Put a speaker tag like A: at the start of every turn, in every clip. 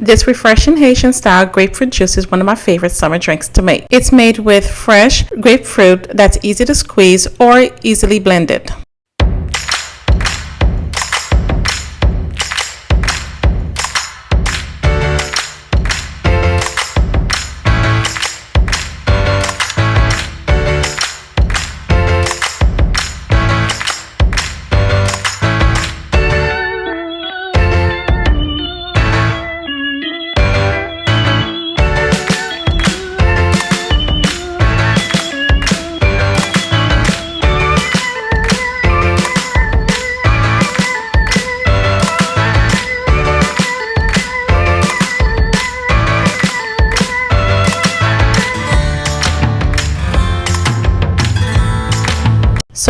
A: This refreshing Haitian style grapefruit juice is one of my favorite summer drinks to make. It's made with fresh grapefruit that's easy to squeeze or easily blended.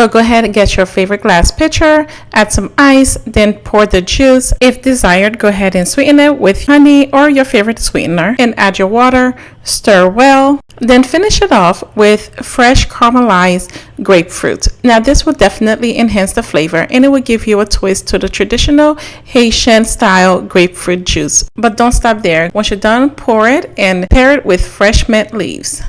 A: So go ahead and get your favorite glass pitcher, add some ice, then pour the juice. If desired, go ahead and sweeten it with honey or your favorite sweetener and add your water, stir well, then finish it off with fresh caramelized grapefruit. Now this will definitely enhance the flavor and it will give you a twist to the traditional Haitian style grapefruit juice. But don't stop there. Once you're done, pour it and pair it with fresh mint leaves.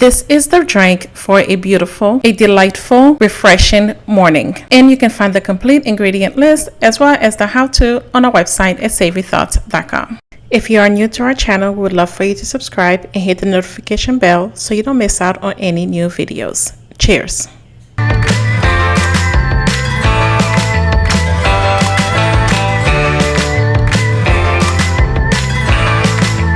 A: This is the drink for a beautiful, delightful, refreshing morning. And you can find the complete ingredient list as well as the how-to on our website at savorythoughts.com. If you are new to our channel, we would love for you to subscribe and hit the notification bell so you don't miss out on any new videos. Cheers!